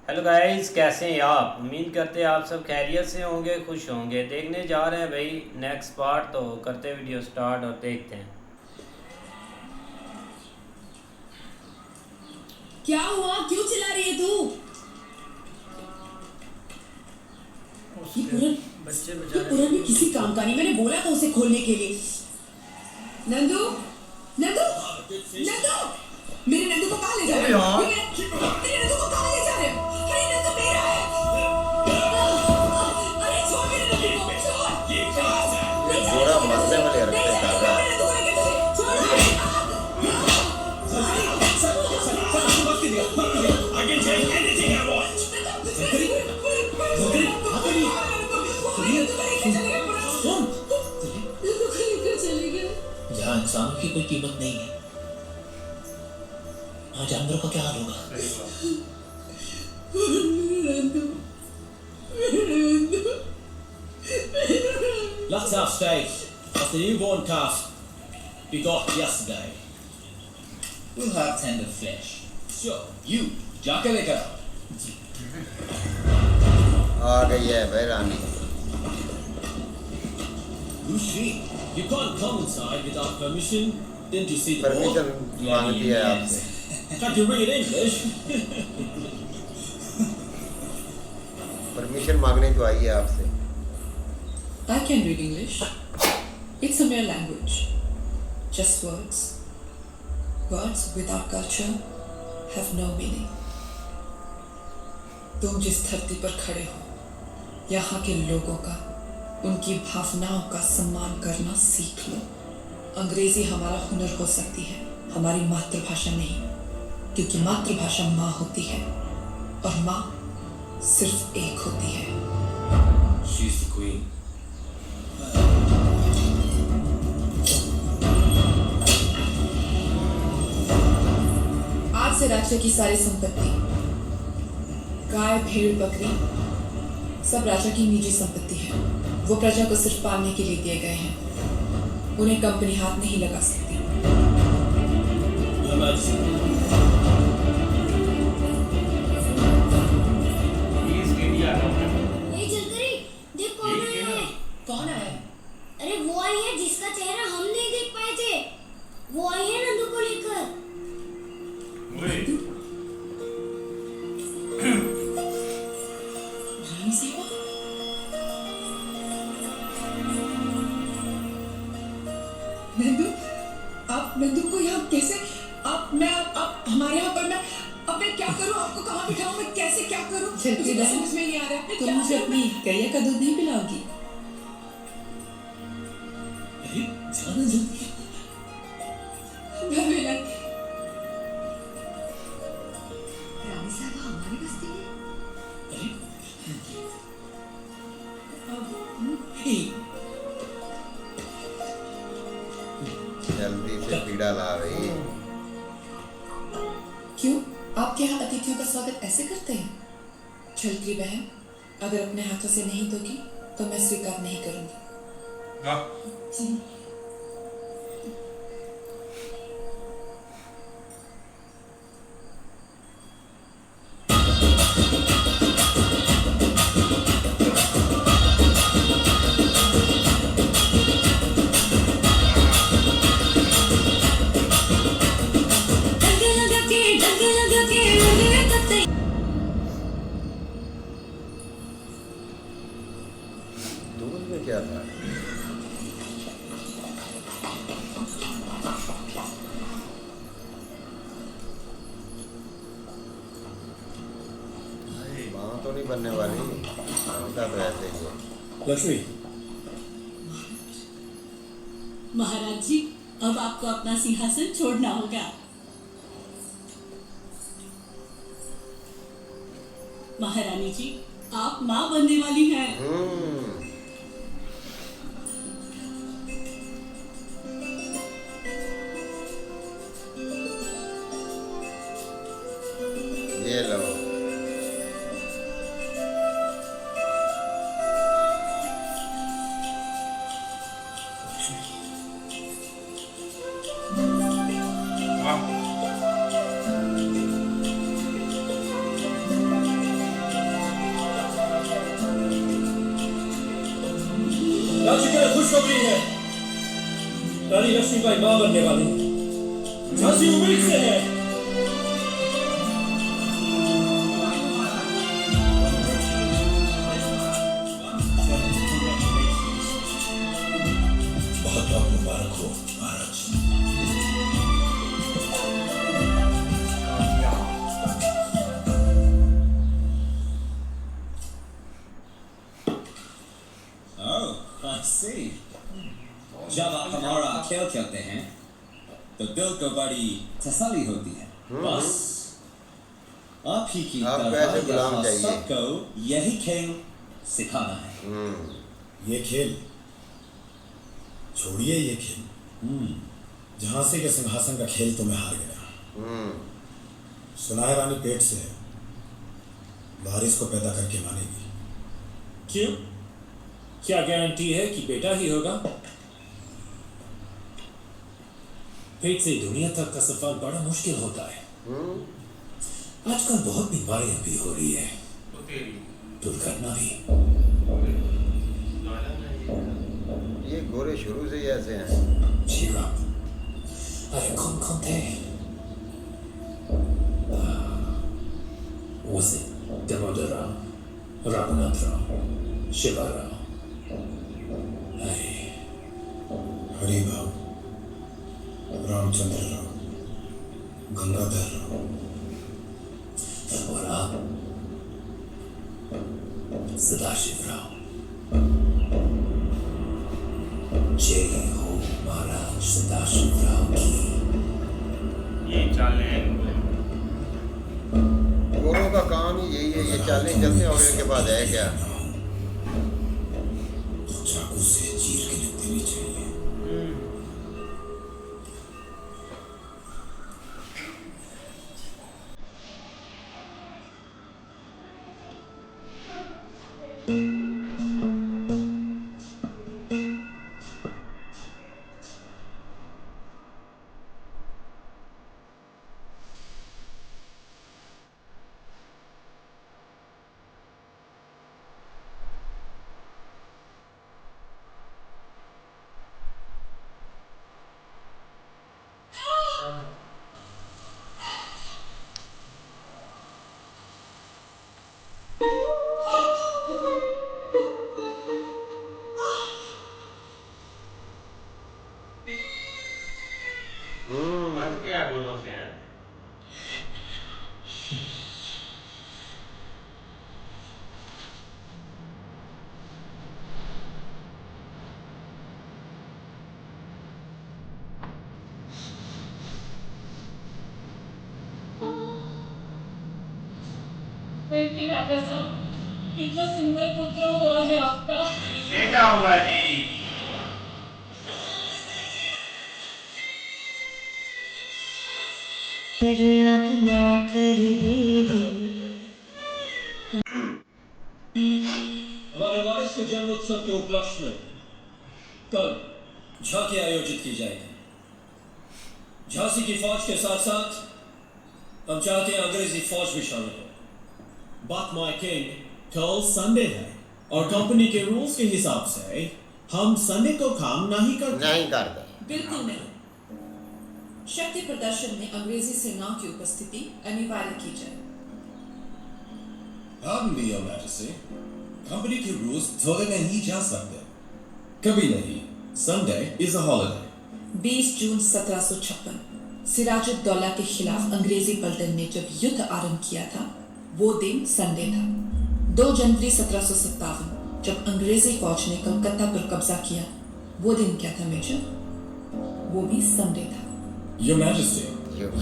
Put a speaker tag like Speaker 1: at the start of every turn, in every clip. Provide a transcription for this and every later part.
Speaker 1: Hello guys, कैसे हैं आप? उम्मीद करते हैं आप सब खैरियत से होंगे, खुश होंगे। देखने जा रहे हैं भाई नेक्स्ट पार्ट, तो करते हैं वीडियो स्टार्ट और देखते हैं।
Speaker 2: क्या हुआ? क्यों चिल्ला रही है तू? ये
Speaker 1: उसके
Speaker 2: पूरन
Speaker 1: बच्चे
Speaker 2: ये
Speaker 1: बेचारे।
Speaker 2: पूरन भी किसी काम का नहीं। मैंने बोला था उसे खोलने के लिए। नंदू, नंदू, नंदू, मेरे नंदू को कहाँ ले जा रहे हो? मेरे नंदू को कहाँ ले जा रहे हो? अरे नंदू मेरा है। अरे छोड़ मेरे नंदू को, छोड़। ले जा,
Speaker 3: गोरा
Speaker 2: छोड़
Speaker 3: मरने वाले
Speaker 2: ले
Speaker 3: रखते
Speaker 2: जा,
Speaker 3: दादा।
Speaker 2: मेरे नंदू को लेके चले।
Speaker 4: जहाँ इंसानों की कोई कीमत नहीं है, वहाँ जानवरों का क्या हाल होगा? Last half stage of the newborn calf begot yesterday. We'll have tender flesh. So, you, जाके लेकर आओ।
Speaker 3: आ गई है भाई रानी।
Speaker 4: Lucy, you can't come inside without permission. Didn't you see the board?
Speaker 3: Permission मांगती है आपसे।
Speaker 4: Can't you read English?
Speaker 3: Permission मांगने तो आई है आपसे।
Speaker 2: I can read English. It's a mere language. Just words. Words without culture have no meaning. तुम जिस धरती पर खड़े हो, यहाँ के लोगों का, उनकी भावनाओं का सम्मान करना सीख लो। अंग्रेजी हमारा हुनर हो सकती है, हमारी मातृभाषा नहीं, क्योंकि मातृभाषा माँ होती है और माँ सिर्फ एक होती है।
Speaker 4: She's the queen.
Speaker 2: आज से राज्य की सारी संपत्ति, गाय, भेड़, बकरी, सब राजा की निजी संपत्ति है। वो प्रजा को सिर्फ पालने के लिए दिए गए हैं। उन्हें कंपनी हाथ नहीं लगा सकती।
Speaker 4: Your Majesty.
Speaker 5: ये जलकरी, देख कौन आया है।
Speaker 2: कौन आया?
Speaker 5: अरे वो आई है जिसका चेहरा हम नहीं देख पाए थे। वो आई है नंदू को लेकर।
Speaker 2: रानी साहबा? नंदू, आप नंदू को यहाँ कैसे? आप हमारे यहाँ पर अब मैं क्या करूँ? आपको कहाँ बिठाऊँ? मैं कैसे क्या करूँ? मुझे तो समझ में नहीं आ रहा है। तुम मुझे अपनी गैया का दूध नहीं पिलाओगी?
Speaker 4: अरे, जाना जल्दी।
Speaker 2: घर में लाई। रानी साहबा हमारी बस्ती में?
Speaker 4: अरे, हे,
Speaker 3: जल्दी से पीड़ा ला रही।
Speaker 2: क्यों? आपके यहाँ अतिथियों का स्वागत ऐसे करते हैं? छलकी बहन, अगर अपने हाथों से नहीं दोगी तो मैं स्वीकार नहीं करूंगी।
Speaker 5: डंके लगा के उड़े पत्ते।
Speaker 3: दूध में क्या था? वहाँ तो नहीं बनने वाली। बनता तो ऐसे ही है।
Speaker 4: लक्ष्मी,
Speaker 6: महाराज जी, अब आपको अपना सिंहासन छोड़ना होगा। महारानी जी, आप माँ बनने वाली हैं।
Speaker 3: ये लो।
Speaker 4: खुशखबरी है, रानी लक्ष्मीबाई मां बनने वाली। झांसी उम्मीद से है। बहुत बहुत मुबारक हो महाराज। I see. जब आप हमारा खेल खेलते हैं तो दिल को बड़ी तसल्ली होती है। बस आप ही की
Speaker 3: आपको
Speaker 4: तरह
Speaker 3: ऐसे गुलाम
Speaker 4: यहाँ
Speaker 3: चाहिए।
Speaker 4: सबको यही खेल सिखाना है।
Speaker 7: ये खेल छोड़िए, ये खेल झांसी के सिंहासन का खेल तो मैं हार गया। सुना है रानी पेट से है, वारिस को पैदा करके मानेगी।
Speaker 4: क्यों? क्या गारंटी है कि बेटा ही होगा? पेट से दुनिया तक का सफर बड़ा मुश्किल होता है। आजकल बहुत बीमारियां भी हो रही है, दुर्घटना भी।
Speaker 3: ये गोरे शुरू से ही ऐसे हैं।
Speaker 4: Cheer up. अरे कौन कौन थे? Was it Damodar Rao, Raghunath Rao, Shiva Rao?
Speaker 7: Hari भाव, रामचंद्र राव, गंगाधर राव।
Speaker 4: और आप सदाशिव राव। जय हो महाराज सदाशिव राव की।
Speaker 1: ये चालें
Speaker 3: गोरों का काम ही यही है, ये चालें चलते हैं और इनके बाद है क्या?
Speaker 7: तो चाकू से चीर के लिख देनी चाहिए।
Speaker 6: बेटी राजा साहब, इतना सुंदर पुत्र हुआ है आपका।
Speaker 1: बेटा हुआ जी।
Speaker 4: हमारे वारिस के जन्म उत्सव के उपलक्ष्य में कल झांकी आयोजित की जाएगी। झांसी की फौज के साथ साथ हम चाहते हैं अंग्रेजी फौज भी शामिल हो।
Speaker 8: But my king, कल संडे है और कंपनी के रूल्स के हिसाब से हम संडे को काम नहीं करते।
Speaker 3: नहीं करते।
Speaker 2: बिल्कुल नहीं। शक्ति प्रदर्शन में अंग्रेजी सेनाओं की उपस्थिति अनिवार्य की जाए।
Speaker 7: Pardon me, Your Majesty. Company के रूल्स तोड़े नहीं जा सकते। कभी नहीं। Sunday is a holiday.
Speaker 2: 20 जून 1756 सिराजुद्दौला के खिलाफ अंग्रेजी पलटन ने जब युद्ध आरंभ किया था, वो दिन संडे था। 2 जनवरी 1757 जब अंग्रेजी फौज ने कलकत्ता पर कब्जा किया, वो दिन क्या था मेजर? वो भी संडे था।
Speaker 7: Your Majesty,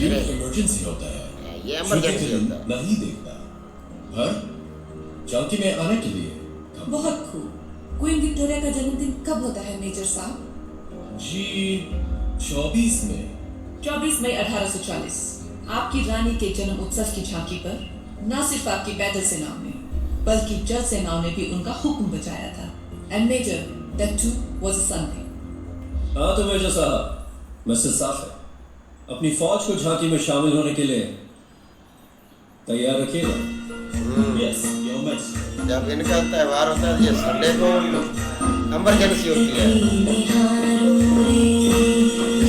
Speaker 7: ये इमरजेंसी होता है।
Speaker 3: ये emergency होता है।
Speaker 7: नहीं देखता। पर चौकी में आने के लिए
Speaker 2: बहुत खूब। क्वीन विक्टोरिया का जन्मदिन कब होता है मेजर साहब?
Speaker 7: जी 24 में।
Speaker 2: 24 मई 1840 आपकी रानी के जन्म उत्सव की झांकी पर न सिर्फ आपकी पैदल सेनाओं ने बल्कि जल सेनाओं ने भी उनका हुक्म बजाया था। And major that too was a Sunday.
Speaker 4: हाँ तो मेजर साहब, मैसेज साफ है। अपनी फौज को झांकी में शामिल होने के लिए तैयार रखिएगा।
Speaker 8: Yes, Your Majesty.
Speaker 3: जब इनका त्यौहार होता है ये संडे को इमरजेंसी होती है,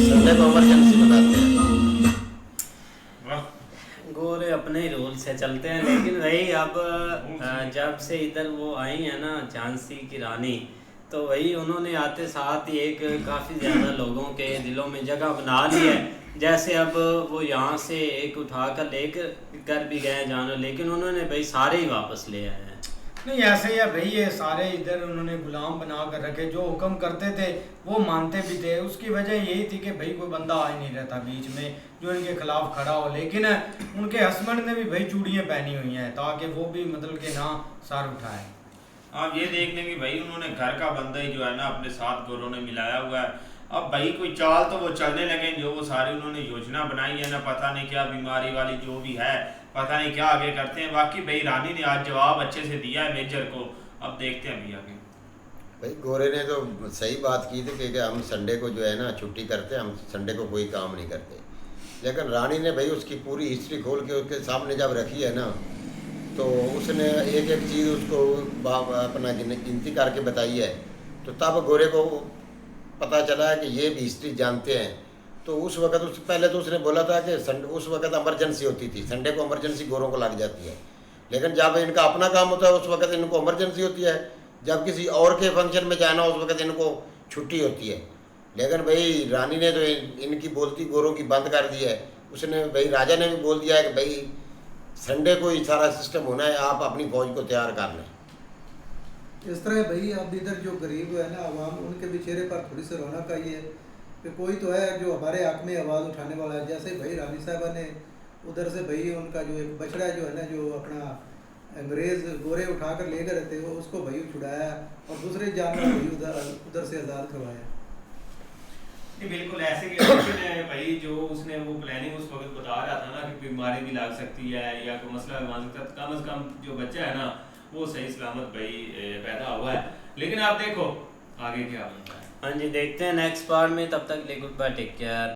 Speaker 3: संडे को इमरजेंसी बनाते हैं।
Speaker 1: गोरे अपने ही रूल से चलते हैं, लेकिन वही अब जब से इधर वो आई है ना झांसी की रानी, तो वही उन्होंने आते साथ ही एक काफ़ी ज़्यादा लोगों के दिलों में जगह बना ली है। जैसे अब वो यहाँ से एक उठा कर लेकर भी गए जानवर, लेकिन उन्होंने भाई सारे ही वापस ले आए हैं।
Speaker 9: नहीं ऐसे ही है भाई, ये सारे इधर उन्होंने गुलाम बना कर रखे, जो हुक्म करते थे वो मानते भी थे। उसकी वजह यही थी कि भाई कोई बंदा आ ही नहीं रहता बीच में जो इनके खिलाफ खड़ा हो। लेकिन उनके हस्बैंड ने भी भाई चूड़ियाँ पहनी हुई हैं ताकि वो भी मतलब कि ना सर उठाए।
Speaker 10: आप ये देख लेंगे भाई उन्होंने घर का बंदा ही जो है ना अपने साथ गोरों ने मिलाया हुआ है। अब भाई कोई चाल तो वो चलने लगे, जो वो सारी उन्होंने योजना बनाई है ना, पता नहीं क्या बीमारी वाली जो भी है, पता नहीं क्या आगे करते हैं। बाकी भाई रानी ने आज जवाब अच्छे से दिया है मेजर को, अब देखते हैं भैया आगे।
Speaker 3: भाई गोरे ने तो सही बात की थी कि हम संडे को जो है ना छुट्टी करते हैं, हम संडे को कोई काम नहीं करते। लेकिन रानी ने भाई उसकी पूरी हिस्ट्री खोल के उसके सामने जब रखी है ना, तो उसने एक एक चीज़ उसको अपना गिनती करके बताई है। तो तब गोरे को पता चला है कि ये भी हिस्ट्री जानते हैं। तो उस वक्त पहले तो उसने बोला था कि उस वक्त इमरजेंसी होती थी, संडे को इमरजेंसी गोरों को लग जाती है। लेकिन जब इनका अपना काम होता है उस वक्त इनको इमरजेंसी होती है, जब किसी और के फंक्शन में जाना उस वक्त इनको छुट्टी होती है। लेकिन भाई रानी ने तो इनकी बोलती गोरों की बंद कर दी है। उसने भाई राजा ने भी बोल दिया है कि भाई संडे को ही सारा सिस्टम होना है, आप अपनी फौज को तैयार कर लें।
Speaker 11: इस तरह भाई अब इधर जो गरीब है ना आवाम, उनके भी चेहरे पर थोड़ी सी रौनक आई है कि कोई तो है जो हमारे हक में आवाज़ उठाने वाला है। जैसे भाई रानी साहबा ने उधर से भाई उनका जो एक बछड़ा जो है ना, जो अपना अंग्रेज़ गोरे उठा कर ले गए थे, वो उसको भाई छुड़ाया और दूसरे जानवर भाई उधर से आज़ाद करवाया।
Speaker 10: बिल्कुल ऐसे के भाई जो उसने वो प्लानिंग उस वक्त बता रहा था ना कि बीमारी भी लग सकती है या कोई मसला बन सकता है, कम से कम जो बच्चा है ना वो सही सलामत भाई पैदा हुआ है। लेकिन आप देखो आगे क्या बनता है।
Speaker 1: हाँ जी, देखते हैं नेक्स्ट पार्ट में, तब तक ले गुड बाय, टेक केयर।